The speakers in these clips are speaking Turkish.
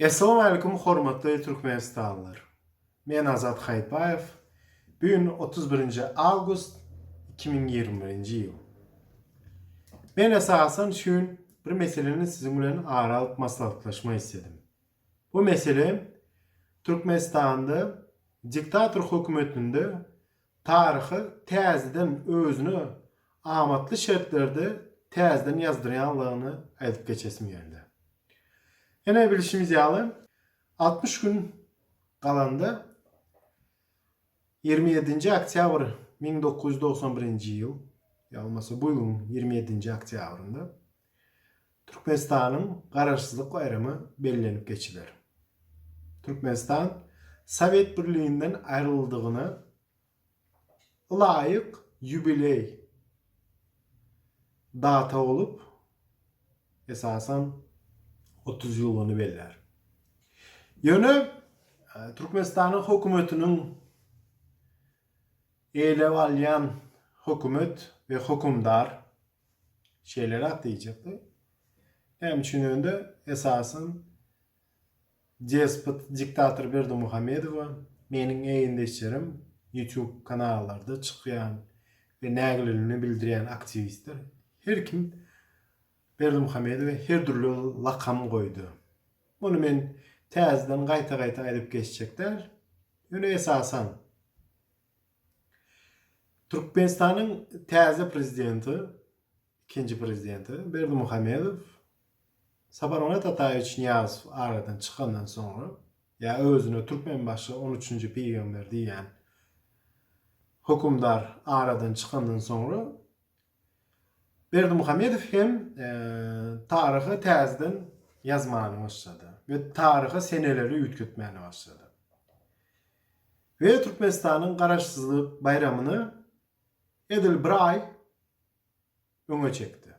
Assalamu alaykum hormatly Türkmenistanlılar. Men Azat Hayitbayev. Bugün 31 Avgust 2021 yıl. Men esasen şun bir meseleni sizin bilen aralık maslahatlaşma istedim. Bu mesele Türkmenistan'da diktator hükümetinde tarihi tezden özünü amatlı şartlarda tezden yazdıranlığını aytıp geçesim geldi. Yine bilişimiz yalı 60 gün kalanda 27. Oktyabr 1991 yıl, olmasa bu yılın 27. Oktyabrında Türkmenistan'ın kararsızlık bayramı belirlenip geçilir. Türkmenistan Sovet Birliği'nden ayrıldığına layık jubiley data olup esasen 30 yılını belirler. Yönü Türkmenistan'ın hükümetinin eyle alyan hükümet ve hükümdar şeyleri atlayacaktı. Hem için önde esasen despot diktatör Berdimuhamedova menin eğindeşlerim YouTube kanallarda çıkan ve nägelerini bildiren aktivistler her kim Berdimuhamedova her türlü lakam koydu. Bunu men tezden gayta aydıp geçecekler. Yönü esasen Türkmenistan'ın teze prezidenti, ikinci prezidenti Berdimuhamedov Saparmat Atayiç Niyazov aradan çıkandan sonra ya özünü Türkmen başı 13. peygamber diyen hükümdar aradan çıkandan sonra Berdimuhamedov hem tarihi tezden yazmaya başladı ve tarihi seneleri ütkütmeye başladı. Ve Türkmenistan'ın kararsızlık bayramını edil bir ay öne çekti.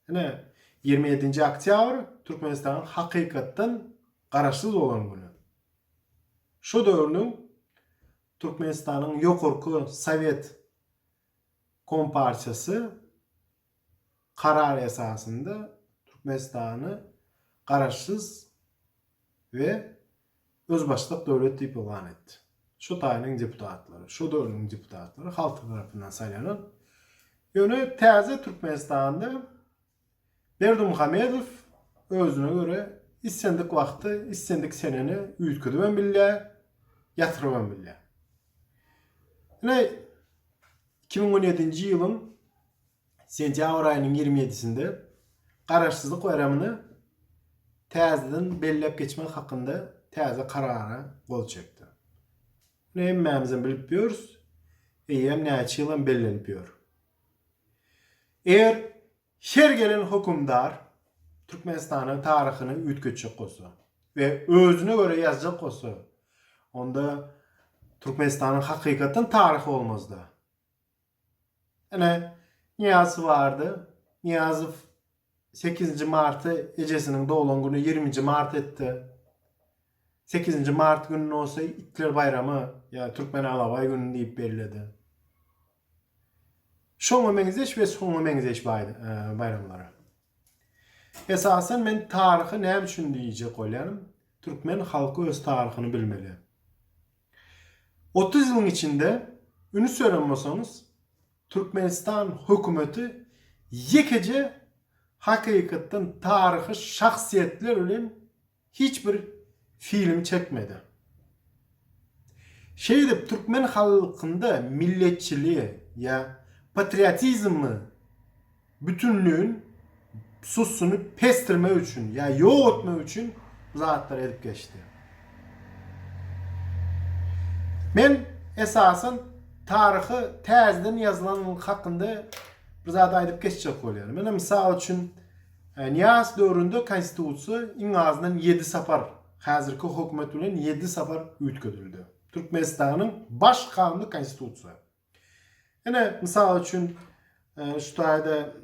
Yani 27. Oktyabr Türkmenistan'ın hakikaten kararsız olan günü. Şu dövrünün Türkmenistan'ın yokurku Sovet Komparçası karar esasında Türkmenistan'ı kararsız ve özbaşlık devlet deyip ilan etti. Şu tayinin deputatları, şu dövrünün deputatları halk tarafından saylanan yönü teze Türkmenistan'da Berdimuhamedov özüne göre istendik vakti, istendik seneni üyütküdümen bille, yatırıman bille. Yine 2017 yılın sentyabr ayının 27'sinde kararsızlık bayramını tezden bellep geçmek hakkında teze karara kol çekti. Ne emmemizden bilip biliyoruz, hem neçe yılın bellenip biliyor. Eğer her gelen hükümdar Türkmenistan'ın tarihini ütkütecek olsa ve özüne göre yazacak olsa onda Türkmenistan'ın hakikaten tarihi olmazdı. Yani Niyazov vardı. Niyazov 8. Mart'ı ecesinin doğulan günü 20. Mart etti. 8. Mart günü olsa İtler Bayramı ya Türkmen Alabay günü deyip belirledi. Şoňa meňzeş ve soňa meňzeş bayramları. Esasen men tarihi näme üçin diýjek bolýarym? Türkmen halky öz tarihini bilmeli. 30 yılın içinde ünü söylenmeseňiz Türkmenistan hökümeti yekece hakikaten tarihi şahsiyetler bilen hiçbir film çekmedi. Şeyde Türkmen halkında milletçiliği ya patriotizmi bütünlüğün susunu pestirme üçün ya yok etme üçün zatlar edip geçti. Men esasen tarihi tezden yazılan hakkında bir zat aydıp geçecek bolýar. Mene misal üçün Niyaz dövründe konstitusiya iň azından 7 sapar hazırki hökümet bilen 7 sapar üýtgedildi. Türkmenistan'ın baş kanunu konstitusiya. Yine misal üçün şu tayda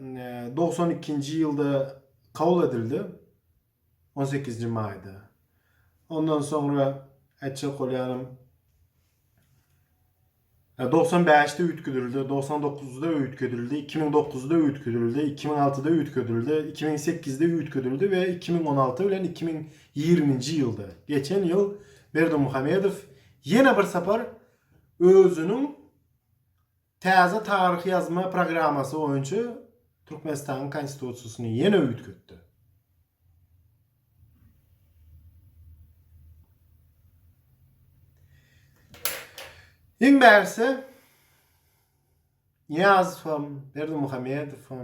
92. yılda kabul edildi. 18. mayda. Ondan sonra etçek olyanım 95'te üyütküdürüldü, 99'da üyütküdürüldü, 2009'da üyütküdürüldü, 2006'da üyütküdürüldü, 2008'de üyütküdürüldü ve 2016 bilen 2020-nji ýylda. Geçen ýyl Berdimuhamedov ýene bir sapar özünün täze taryh ýazma programmasy boýunça Türkmenistanyň konstitusiýasyny ýene üýtgetdi. Iň bärsi Niýazow, Berdimuhamedow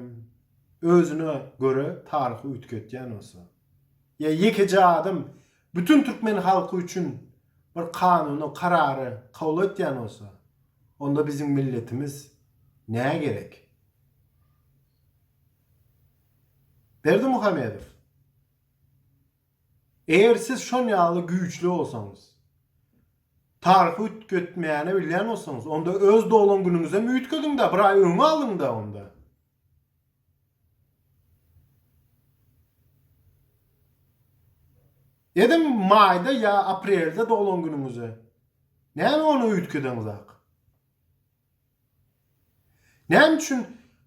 özüne göre taryhy üýtgetýän bolsa. Ya ýekiji adam bütün Türkmen halky üçin bir kanuny, karary kabul etýän bolsa, onda bizim milletimiz näme gerek? Berdimuhamedow, eğer siz şon ýaly güýçli bolsaňyz, taryhy üýtgetmäni bilýän bolsaňyz, onda öz dolan günüňize üýtgediň da, bir ay öňe aldyň da onda. Edim maýda ya aprelde dolan günüňize. Näme onu üýtgediňiz ak? Näme üçin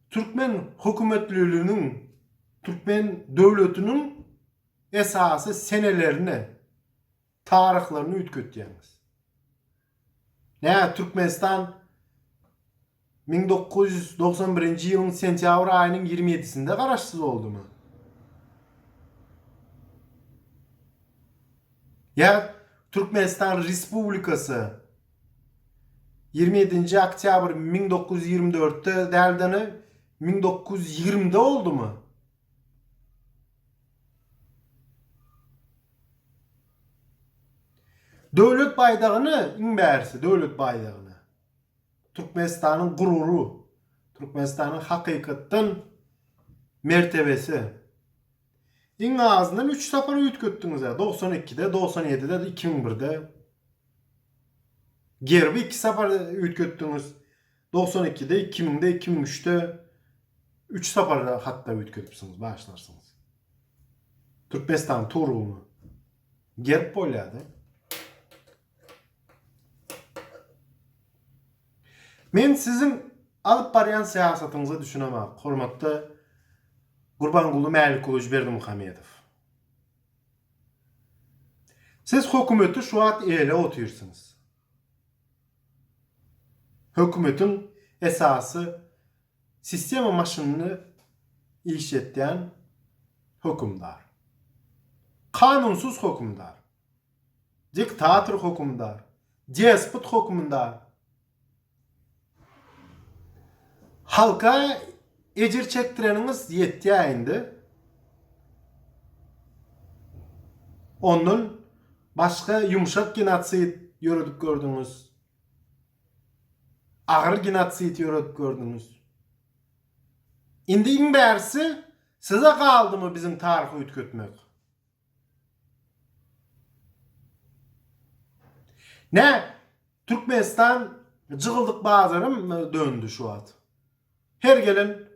Türkmen hökümetliginiň, Türkmen döwletiniň esasy senelerini, taryhlaryny üýtgetýäňiz? Näme Türkmenistan 1991-nji ýylyň sentýabr aýynyň 27-sinde garaşsyz boldumy? Ya Türkmenistan Respublikasy 27-nji oktyabr 1924-de däldeni 1920-de boldumy? Döwlet baýdagyny iň bärsi, döwlet baýdagyny. Türkmenistanyň gururu, Türkmenistanyň hakykatdan mertebesi. Iň azyndan 3 sapar üýtgetdiňiz. 92-de, 97-de, 2001-de. Gerbi 2 sapar üýtgetdiňiz. 92-de, 2000-de, 2003-de 3 saparda hatda üýtgetipsiňiz, başlarsyňız. Türkmenistan turumy gerp bolýady. Men sizin alıp barýan siýasatyňyzy düşünemem. Hormatly Gurbanguly Mälikoviç Berdimuhamedow. Siz hökümeti şu wagt ele oturýarsyňyz. Hökümetin esasy sistema maşynyny işletýän hökümdar. Kanunsuz hökümdar. Diktator hökümdar. Despot hökümdar. Halka ejir çektireniňiz ýetýärinde ondan başga yumşak genotsid ýöredip gördüňiz. Agyr genotsid ýöredip gördüňiz. Indi iň bärsi size galdymy bizim taryhy üýtgetmek? Ne? Türkmenistan jygyldyk bazarym döndü şu wagt. Her gelen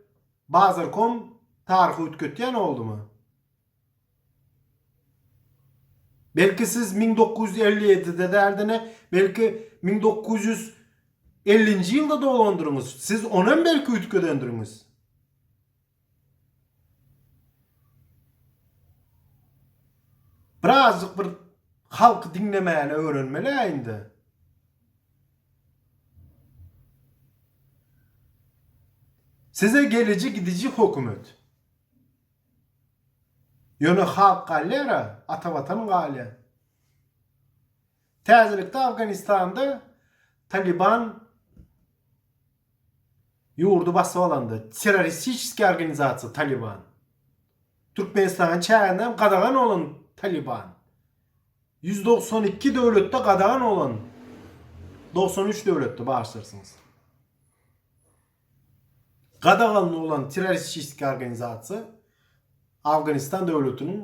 Bazarkom taryhy üýtgetýän boldumy? Belki siz 1957-de derdine, belki 1950-nji ýylda dolandyrýňyz. Siz onam belki üýtgedendirňiz. Birazcık bir halky dinlemäni öwrenmeli aýynda. Size gelici gidici hökümet. Ýöne halk galera, atawatan galya. Täzelikde Afganistanda Taliban ýurdu basyp alandy. Terroristik organizasiýa Taliban. Türkmenistanyň çäğinden gadagan olan Taliban. 192 döwletde gadagan olan 93 döwletde başlarsyňyz. Gadagan olan terroristik organizasiýa Afganistan döwletiniň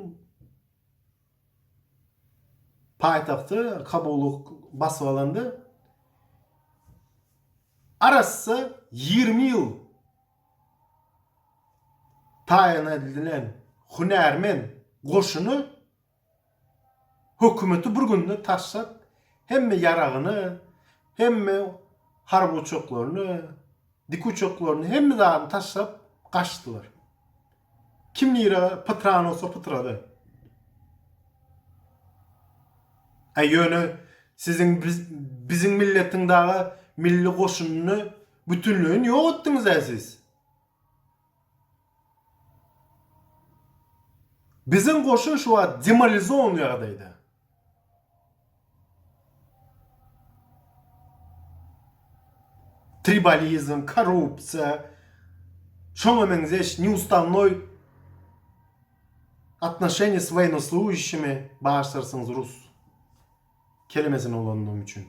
paýtagty Kabuly basyp alandy. Arasy 20 ýyl taýin edilen Hunärmen goşuny hökümeti bir günde taşlap hemme ýaragyny, hemme harp uçaklarını, dik uçaklarını hemmilerini taşlap kaçtılar. Kim nira pıtran olsa pıtradı. Yönü sizin bizim milletin dağı milli koşununu bütünlüğünü yok ettiniz siz. Bizim koşun şu an demoralize oluyordaydı. Tribalizm, korrupsiya, şoňa meňzeş neustannoy отношения с военнослужащими başlarsınız Rus kelimesini olandığım için.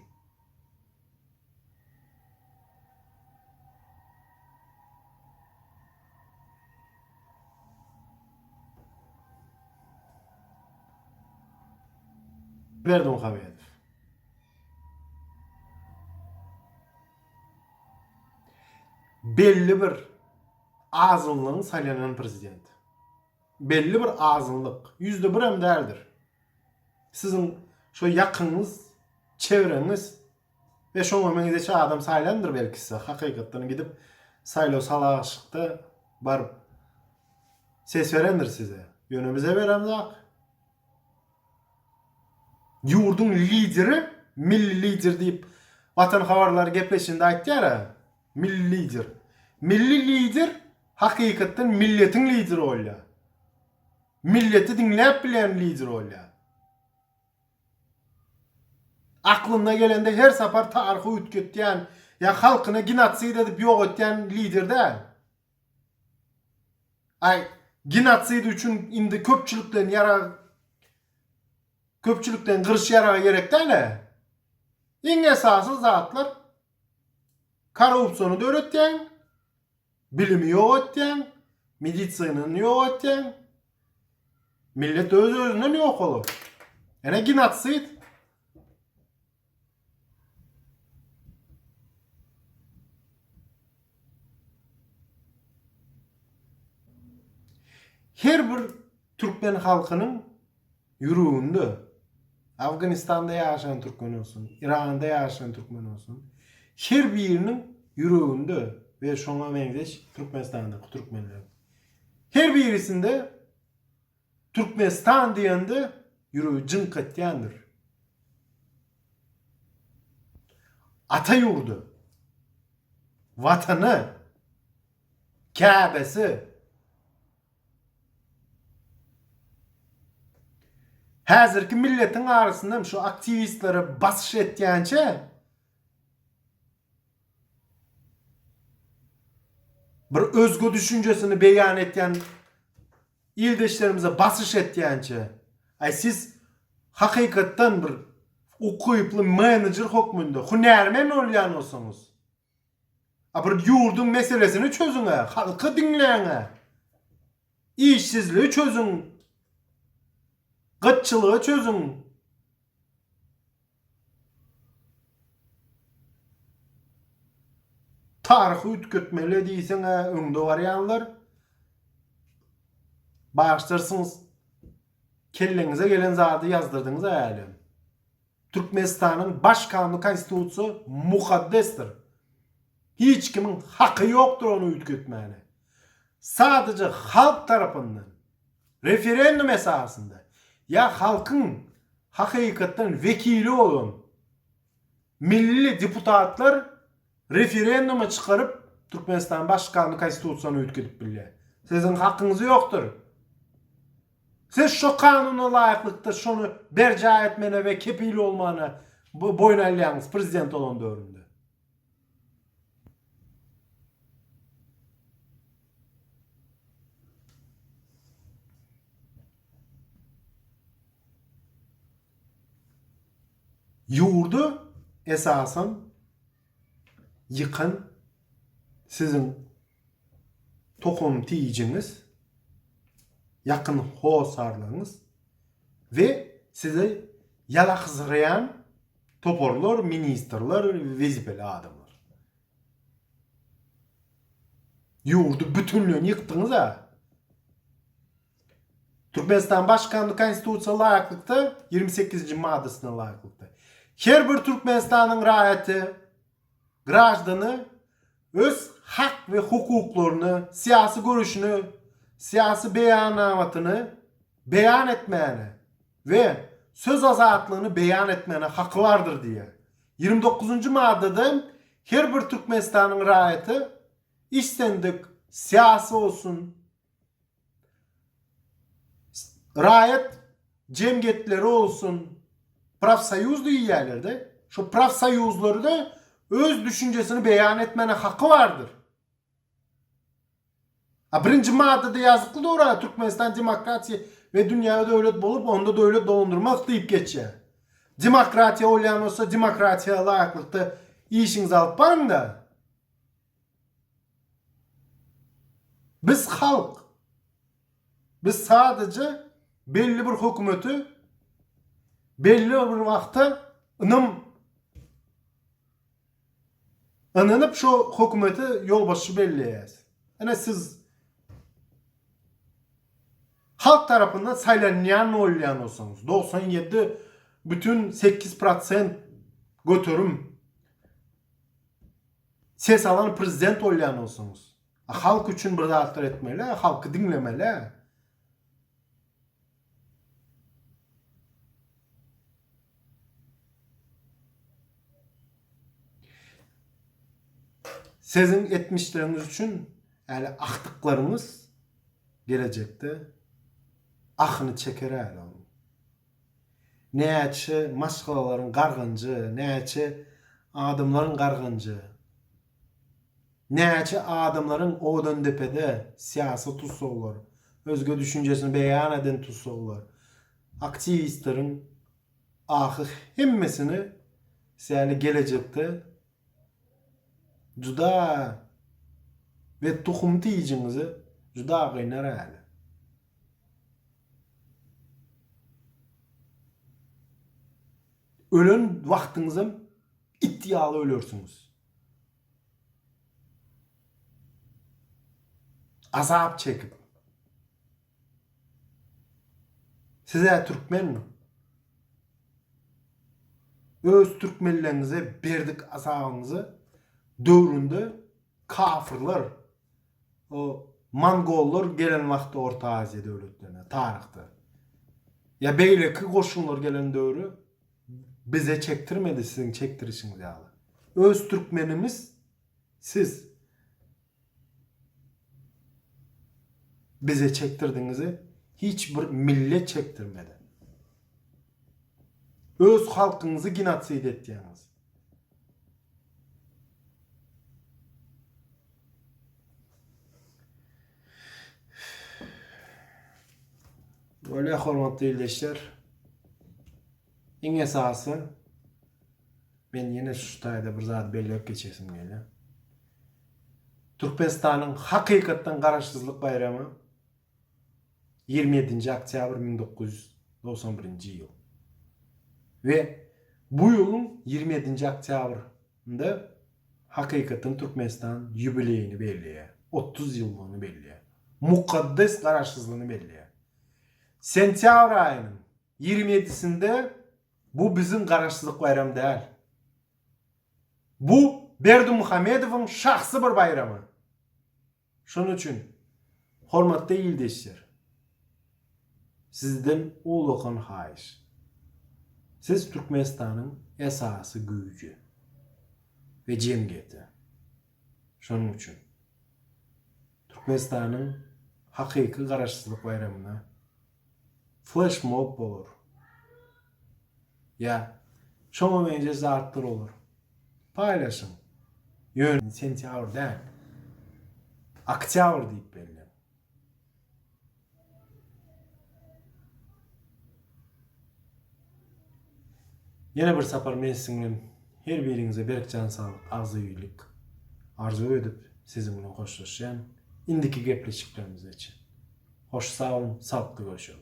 Verdim haber. Belli bir azınlığın saylanan prezident. Belli bir azınlık. %1 hem derdir. Sizin şu yakınınız, çevreniz ve şu momentteki adam saylandır belki size. Hakikaten gidip saylo salaşıkta barıp ses verendir size. Yönümüze veremzak. Yurdun lideri, milli lider deyip vatan havarları gepleşinde aytti ya. Milli lider. Milli lider hakikaten milletin lideri olya. Milleti dinlep bilen lider olya. Aklına gelende her safar tarihi ütketyen ya halkına genotsid edip yok etyen lider de. Genotsid üçün indi köpçülükten kırış yara gerek de ne? En esası zatlar korrupsiyonu da öğretyen, bilimi yok etyen, medisinini yok etyen, millet özünden yok olur. Ene genotsid. Her bir Türkmen halkının yüreğinde, Afganistan'da yaşayan Türkmen olsun, İran'da yaşayan Türkmen olsun, her birinin yüreğinde ve şoňa meňzeş Türkmenistan'da Türkmenler. Her birisinde Türkmenistan diýende yüreği jınk etýändir. Ata yurdu, vatanı, Kâbesi, häzirki milletin arasında şu aktivistlere basış etýänçe bir özgü düşüncesini beyan etýän ildeşlerimize basış etýänçe siz hakikaten bir okuyuply manager hokmunda hünärmen bolýan bolsaňyz bir yurdun meselesini çözüňe, halky dinleýäňe, işsizliği çözüň, gıtçılığı çözün. Tarihi ütkötmeli diýsen öňde barýanlar başlarsınız kelleňize gelen zady ýazdyrdyňyz äli. Türkmenistanyň baş kanunu konstitusiýasy mukaddesdir. Hiç kimin hakkı yoktur onu ütkötmäne. Sadece halk tarapyndan referendum esasında ya halkın hakikaten vekili olan milli deputatlar referenduma çıkarıp Türkmenistan başkanı konstitusiýasyny ütkedip bilýär. Sizin hakkınız yoktur. Siz şu kanuna laýyklykda şonu berja etmene ve kepili olmana boyun alýaňyz prezident olan döwründe. Yurdu esasen yıkın sizin tohum tiyiciniz, yakın hosarlığınız ve size yalakızlayan toporlar, ministerler, vizipeli adamlar. Yurdu bütünlüğünü yıktınız ha. Türkmenistan Başkanlığı Konstitusiýa laýyklykda 28. maddesine laýyklykda. Her bir Türkmenistan'ın raýaty grajdanı öz hak ve hukuklaryny, siyasi görüşünü, siyasi beyanatını beyan etmeyene ve söz azatlygyny beyan etmeyene hakkı vardır diye. 29. maddede her bir Türkmenistan'ın raýaty iştendik siyasi olsun, raýat cemiyetleri olsun, profsoýuz diýýärler. Şu profsoýuzlary da öz düşüncesini beyan etmene hakkı vardır. Birinci maddede yazıklı doğru Türkmenistan demokratiya ve dünyada devlet bolup onda devlet dolundurmak diýip geçýär. Demokratiya olýan bolsa demokratiya laýaklykda işiňizi alyp barın da. Biz halk, biz sadece belli bir hökümeti belli bir wagtda ınanyp şu hökümeti ýolbaşçy belliýäs. Ana siz halk tarapyndan saýlanýan bolýan bolsaňyz, 97 bütün 8% götürüm ses alan prezident bolýan bolsaňyz, halk üçin bir zatlar etmeli, halky dinlemeli. Sizin etmişleriniz üçün yani aktıklarınız gelecekte ahını çeker hala. Näçe maşgalaların gargıncı, näçe adamların gargıncı, näçe adamların odan depede siyasi tutsalar, özgü düşüncesini beyan eden tutsalar, aktivistlerin ahı hemmesini yani gelecekte juda ve tohum tiýijiňizi juda gaynar ýaly. Ölen wagtyňyzda iddialy ölersiniz. Azap çekip. Size Türkmen öz Türkmenlerinize berdik azabınızı döwründe kafirler, o Mongollar gelen wagtda Orta Aziýa döwletlerine, tarykda. Ya beýleki goşunlar gelen döwrü bize çektirmedi sizin çektirişiniz ýaly. Öz Türkmenimiz siz. Bize çektirdiňizi hiç bir millet çektirmedi. Öz halkyňyzy genosid etdiňiz. Böyle hormatly ýoldaşlar, iň esasy men ýene şu taýda bir zat belläp geçesim geldi. Türkmenistanyň hakykatdan garaşsyzlyk bayramy 27 oktyabr 1991 ýyl. Ve bu ýylyň 27 oktyabrynda hakykatdan Türkmenistan ýubileyini belliýär. 30 ýyllygyny belliýär. Mukaddes garaşsyzlygyny belliýär. Sentyabr ayının 27'sinde bu bizim garaşsyzlyk bayramı değil. Bu Berdimuhamedowyň şahsy bir bayramy. Şonuň üçin hormatly ýoldaşlar, sizden ulukan haýyş. Siz Türkmenistanyň esasy güýji ve jemgyýeti. Şonuň üçin Türkmenistanyň hakyky garaşsyzlyk bayramyna flash mob bolur. Ya, şoňa mence zatlar olur. Paýlaşyň. Ýön sentyabr däl. Oktyabr diýip belli. Ýene bir sapar men siňlen her biriňize berkjan sağlyk, agzy ýylyk arzu edip siziň bilen hoşlaşýan indiki gepleşiklerimiz için. Hoş sağ olun, sağlıklı görüşelim.